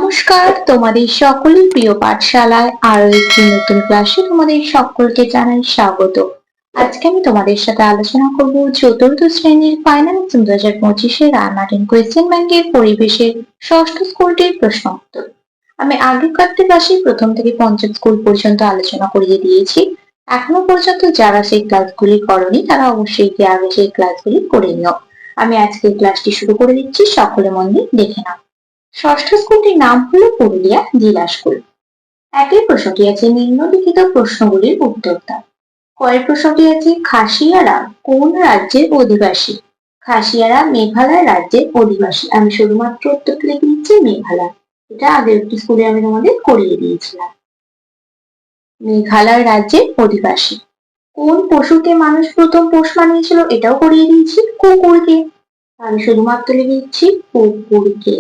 নমস্কার, তোমাদের সকলের প্রিয় পাঠশালায় আরো একটি নতুন ক্লাসে তোমাদের সকলকে জানাই স্বাগত। আজকে আমি তোমাদের সাথে আলোচনা করব চতুর্থ শ্রেণীর ফাইনাল 2025-এর রানাটিন কোয়েশ্চেন ব্যাংকের পরিবেশের ষষ্ঠ স্কুলটির প্রশ্ন উত্তর। আমি আগেকার ক্লাসে প্রথম থেকে পঞ্চম স্কুল পর্যন্ত আলোচনা করিয়ে দিয়েছি। এখনো পর্যন্ত যারা সেই ক্লাসগুলি করনি তারা অবশ্যই গিয়ে আগে সেই ক্লাসগুলি করে নিও। আমি আজকে ক্লাসটি শুরু করে দিচ্ছি, সকলে মন দিয়ে দেখে নাও। ষষ্ঠ স্কুলটির নাম হলো পুরুলিয়া জেলা স্কুল। একই প্রশ্নটি আছে নিম্নলিখিত প্রশ্নগুলির উত্তর দাও। পরের প্রশ্নটি আছে খাসিয়ারা কোন রাজ্যের অধিবাসী? খাসিয়ারা মেঘালয় রাজ্যের অধিবাসী। আমি শুধুমাত্র উত্তরটি লিখে দিচ্ছি মেঘালয়। এটা আগের একটি স্কুলে আমি তোমাদের করিয়ে দিয়েছিলাম। মেঘালয় রাজ্যের অধিবাসী। কোন পশুকে মানুষ প্রথম পোষ মানিয়েছিল? এটাও করিয়ে দিয়েছি, কুকুরকে। আমি শুধুমাত্র লিখে দিচ্ছি কুকুরকে।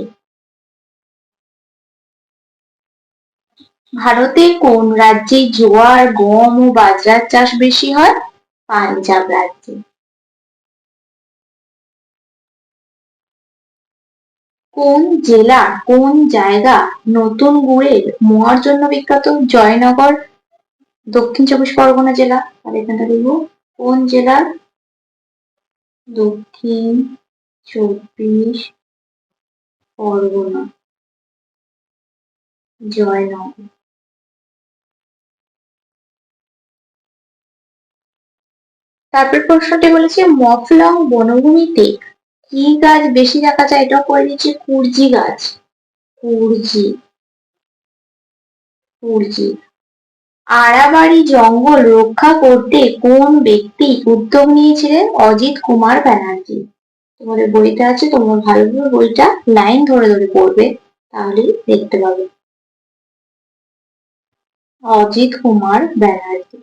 ভারতের কোন রাজ্যে জোয়ার, গম ও বাজরার চাষ বেশি হয়? পাঞ্জাব রাজ্যে। কোন জেলা, কোন জায়গা নতুন গুড়ের মোয়ার জন্য বিখ্যাত? জয়নগর, দক্ষিণ চব্বিশ পরগনা জেলা। আর এখানটা লিখবো কোন জেলা? দক্ষিণ চব্বিশ পরগনা, জয়নগর। তারপর প্রশ্নটি বলেছে মফলং বনভূমিতে কি গাছ বেশি দেখা যায়? এটাও করে দিচ্ছে কুরজি গাছ। কুরজি, কুরজি। আড়াবাড়ি জঙ্গল রক্ষা করতে কোন ব্যক্তি উদ্যোগ নিয়েছিলেন? অজিত কুমার ব্যানার্জি। তোমাদের বইটা আছে, তোমরা ভালোভাবে বইটা লাইন ধরে ধরে পড়বে, তাহলেই দেখতে পাবে। অজিত কুমার ব্যানার্জি।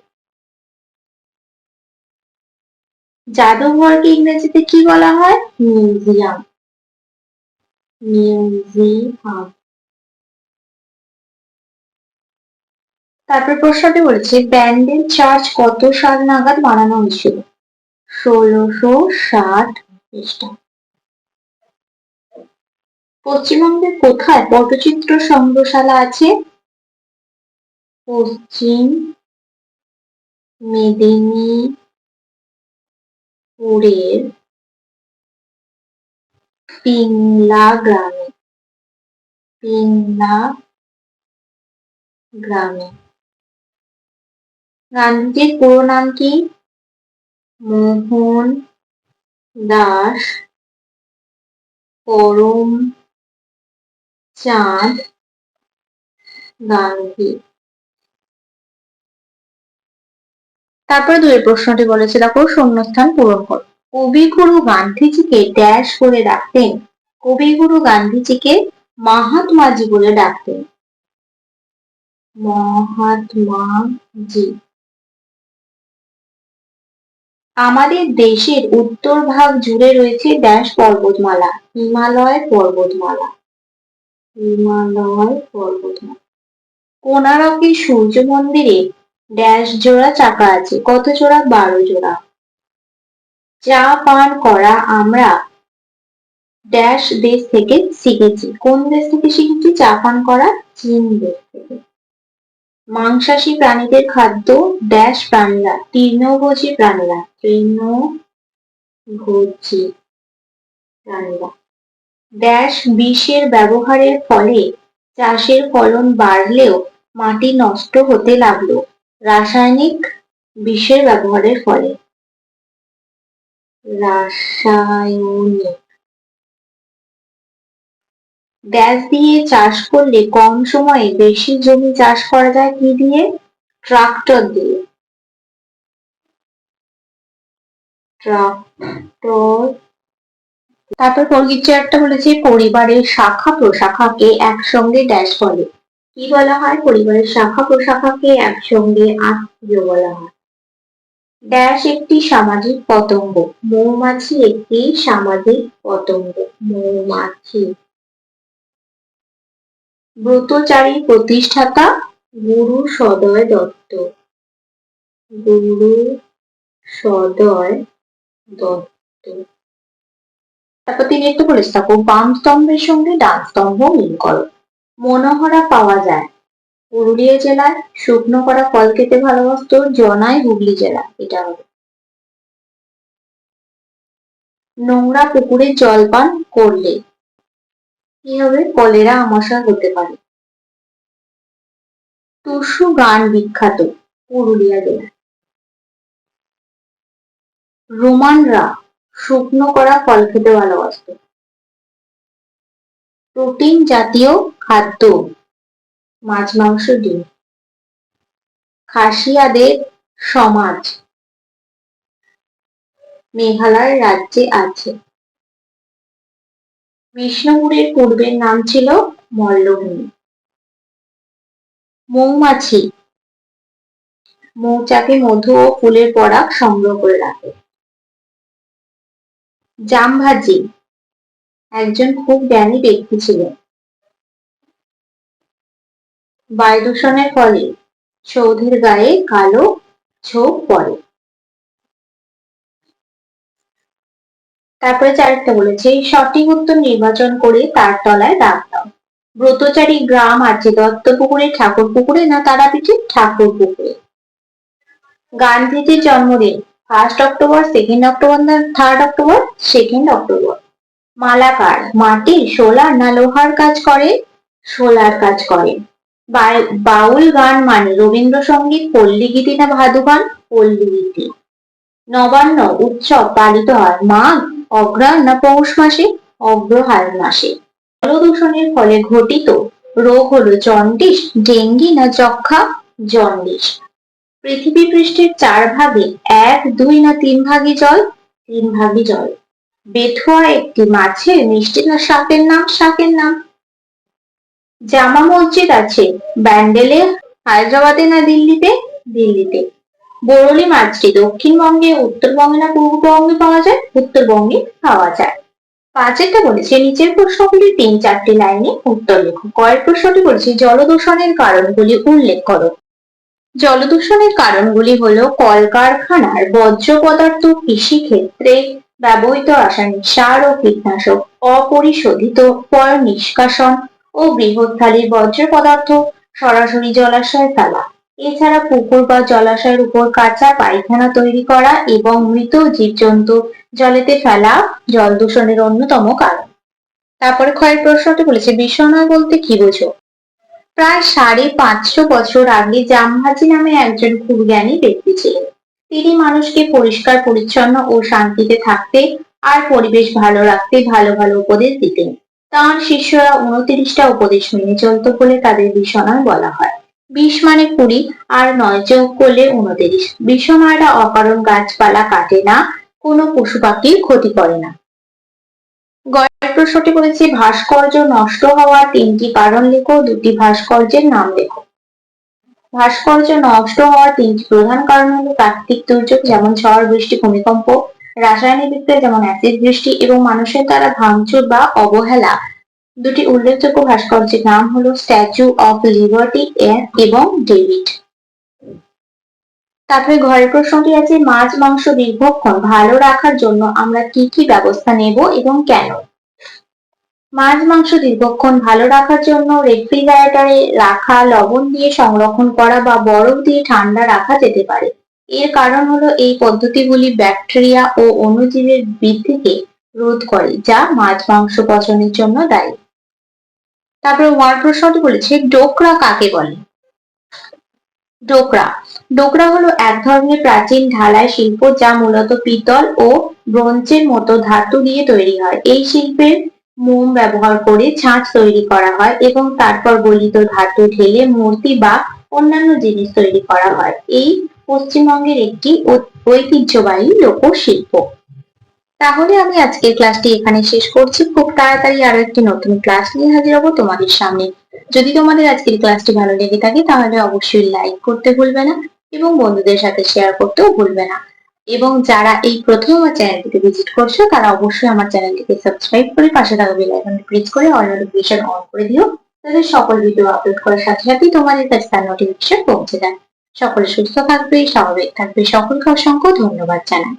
জাদুঘরকে ইংরেজিতে কি বলা হয়? মিউজিয়াম। মিউজিয়াম। তারপর প্রশ্নটি বলেছে ব্যান্ডেল চার্চ কত সাল নাগাদ বানানো হয়েছিল? 1660 খ্রিস্টাব্দে। পশ্চিমবঙ্গের কোথায় পটচিত্র সংগ্রহশালা আছে? পশ্চিম মেদিনীপুরের পিংলা গ্রামে। পিংলা গ্রামে। গান্ধীজির পুরো নাম কি? মোহন দাস করমচাঁদ গান্ধী। তারপরে দুই প্রশ্নটি বলেছে দেখো শূন্যস্থান পূরণ করো। কবিগুরু গান্ধীজিকে ড্যাশ বলে ডাকতেন? কবিগুরু গান্ধীজিকে মহাত্মাজি বলে ডাকতেন। মহাত্মাজি। আমাদের দেশের উত্তর ভাগ জুড়ে রয়েছে ড্যাশ পর্বতমালা? হিমালয় পর্বতমালা। হিমালয় পর্বতমালা। কোণারকের সূর্য মন্দিরে ড্যাশ জোড়া চাকা আছে? কত জোড়া? 12 জোড়া। চা পান করা আমরা ড্যাশ দেশ থেকে শিখেছি? কোন দেশ থেকে শিখেছি চা পান করা? চীন দেশ থেকে। মাংসাশী প্রাণীদের খাদ্য ড্যাশ প্রাণীরা? তৃণভোজী প্রাণীরা। তৃণভোজী প্রাণীরা। ড্যাশ বিষের ব্যবহারের ফলে চাষের ফলন বাড়লেও মাটি নষ্ট হতে লাগলো? রাসায়নিক বিষের ব্যবহারের ফলে। রাসায়নিক। ড্যাশ দিয়ে চাষ করলে কম সময়ে বেশি জমি চাষ করা যায়? কি দিয়ে? ট্রাক্টর দিয়ে। ট্রাক্টর। তারপর কিছু একটা বলেছে পরিবারের শাখা প্রশাখাকে একসঙ্গে ড্যাশ বলে? কি বলা হয়? পরিবারের শাখা প্রশাখাকে একসঙ্গে আত্মীয় বলা হয়। ড্যাশ একটি সামাজিক পতঙ্গ? মৌমাছি একটি সামাজিক পতঙ্গ। মৌমাছি। ব্রতচারী প্রতিষ্ঠাতা? গুরু সদয় দত্ত। গুরু সদয় দত্ত। তারপর তিনি একটু বলেছে থাকো বাম স্তম্ভের সঙ্গে ডান স্তম্ভ মিল করো। মনোহরা পাওয়া যায় পুরুলিয়া জেলায়। শুকনো করা ফল খেতে ভালোবাসতো জনাই হুগলি জেলা। এটা হবে। নোংরা পুকুরে জল পান করলে কি হবে? কলেরা আমাশয় হতে পারে। টুসু গান বিখ্যাত পুরুলিয়া জেলা। রোমানরা শুকনো করা ফল খেতে ভালোবাসত। প্রোটিন জাতীয় খাদ্য মাছ, মাংস, ডিম। খাসিয়াদের সমাজ মেঘালয় রাজ্যে আছে। বিষ্ণুপুরের পূর্বের নাম ছিল মল্লভূমি। মৌমাছি মৌচাকে মধু ও ফুলের পরাগ সংগ্রহ করে রাখে। জামভাজি একজন খুব জ্ঞানী ব্যক্তি ছিলেন। বায়ু দূষণের ফলে সৌধের গায়ে কালো ছোপ পড়ে। তারপরে চারটা বলেছে সঠিক উত্তর নির্বাচন করে তার তলায় দাগ দাও। ব্রতচারী গ্রাম আছে দত্তপুকুরে, ঠাকুর পুকুরে না তারাপীঠে? ঠাকুর পুকুরে। গান্ধীজির জন্মদিন 1 অক্টোবর, 2 অক্টোবর না 3 অক্টোবর? 2 অক্টোবর। মালাকার মাটির, সোলার না লোহার কাজ করে? সোলার কাজ করে। বাউল গান মানে রবীন্দ্রসঙ্গীত, পল্লীগীতি না ভাদু গান? পল্লীগীতি। নবান্ন উৎসব পালিত হয় মাঘ, অগ্রহায়ণ না পৌষ মাসে? অগ্রহায়ণ মাসে। জলদূষণের ফলে ঘটিত রোগ হলো জন্ডিস, ডেঙ্গি না যক্ষা? জন্ডিস। পৃথিবী পৃষ্ঠের 4 ভাগে 1, 2 না 3 ভাগই জল? 3 ভাগই জল। বেথুয়া একটি মাছের, মিষ্টি না শাকের নাম? শাকের নাম। জামা মসজিদ আছে ব্যান্ডেলে, হায়দ্রাবাদে না দিল্লিতে? দিল্লিতে। বরলি মাছটি দক্ষিণবঙ্গে, উত্তরবঙ্গে না পূর্ববঙ্গে পাওয়া যায়? উত্তরবঙ্গে পাওয়া যায়। 5 বলেছে নিচের প্রশ্নগুলি 3-4টি লাইনে উত্তর লেখো। কয়ের প্রশ্নটি বলেছে জলদূষণের কারণগুলি উল্লেখ করো। জলদূষণের কারণগুলি হলো কলকারখানার বর্জ্য পদার্থ, কৃষি ক্ষেত্রে ব্যবহৃত রাসায়নিক সার ও কীটনাশক, অপরিশোধিত পয় নিষ্কাশন ও বৃহৎ বর্জ্য পদার্থ সরাসরি জলাশয়ে ফেলা। এছাড়া পুকুর বা জলাশয়ের উপর কাঁচা পায়খানা তৈরি করা এবং মৃত জীবজন্তু জলেতে ফেলা জল দূষণের অন্যতম কারণ। তারপরে ক্ষয়ের প্রশ্নটি বলেছে বিষণয় বলতে কি বোঝো? প্রায় 550 বছর আগে জামভাজি নামে একজন খুব জ্ঞানী ব্যক্তি ছিলেন। তিনি মানুষকে পরিষ্কার পরিচ্ছন্ন ও শান্তিতে থাকতে আর পরিবেশ ভালো রাখতে ভালো ভালো উপদেশ দিতেন। তাঁর শিষ্যরা 29টা উপদেশ মেনে চলত বলে তাদের বিষণয় বলা হয়। 20 মানে 20 আর 9 যোগ করলে 29। বিষণয়রা অকারণ গাছপালা কাটে না, কোনো পশু পাখির ক্ষতি করে না। গয়ের প্রশ্নটি বলেছে ভাস্কর্য নষ্ট হওয়ার 3টি কারণ লেখো, 2টি ভাস্কর্যের নাম লেখো। ভাস্কর্য নষ্ট হওয়ার 3টি প্রধান কারণ হলো প্রাকৃতিক দুর্যোগ যেমন ঝড়, বৃষ্টি, ভূমিকম্প, রাসায়নিক বিক্রিয়া যেমন অ্যাসিড বৃষ্টি এবং মানুষের দ্বারা ভাঙচুর বা অবহেলা। 2টি উল্লেখযোগ্য ভাস্কর্যের নাম হলো স্ট্যাচু অফ লিবার্টি এবং ডেভিড। তারপরে ঘরের প্রশ্নটি আছে মাছ মাংস দীর্ঘক্ষণ ভালো রাখার জন্য আমরা কি কি ব্যবস্থা নেব এবং কেন? মাছ মাংস দীর্ঘক্ষণ ভালো রাখার জন্য রেফ্রিজারেটরে রাখা, লবণ দিয়ে সংরক্ষণ করা বা বরফ দিয়ে ঠান্ডা রাখা যেতে পারে। এর কারণ হলো এই পদ্ধতিগুলি ব্যাকটেরিয়া ও অণুজীবের বৃদ্ধিকে রোধ করে যা মাছ মাংস পচনের জন্য দায়ী। তারপরে ওয়ার প্রশ্নটি বলেছে ডোকরা কাকে বলে? ডোকরা ডোকরা হলো এক ধরনের প্রাচীন ঢালাই শিল্প যা মূলত পিতল ও ব্রোঞ্জের মতো ধাতু দিয়ে তৈরি হয়। এই শিল্পের মোম ব্যবহার করে ছাঁচ তৈরি করা হয় এবং তারপর গলিত ধাতু ঢেলে মূর্তি বা অন্যান্য জিনিস তৈরি করা হয়। এই পশ্চিমবঙ্গের একটি ঐতিহ্যবাহী লোকশিল্প। তাহলে আমি আজকের ক্লাসটি এখানে শেষ করছি। খুব তাড়াতাড়ি আরো একটি নতুন ক্লাস নিয়ে হাজির হব তোমাদের সামনে। যদি তোমাদের আজকের ক্লাসটি ভালো লেগে থাকে তাহলে অবশ্যই লাইক করতে ভুলবে না এবং বন্ধুদের সাথে শেয়ার করতেও ভুলবে না। এবং যারা এই প্রথম আমার চ্যানেলটিকে ভিজিট করছো তারা অবশ্যই আমার চ্যানেলটিকে সাবস্ক্রাইব করে পাশে থাকা বেল আইকনটি প্রেস করে অল নোটিফিকেশন অন করে দিও, যাতে সকল ভিডিও আপলোড করার সাথে সাথেই তোমাদের কাছে তার নোটিফিকেশন পৌঁছে যায়। সকলে সুস্থ থাকবে, স্বাভাবিক থাকবে। সকলকে অসংখ্য ধন্যবাদ জানাই।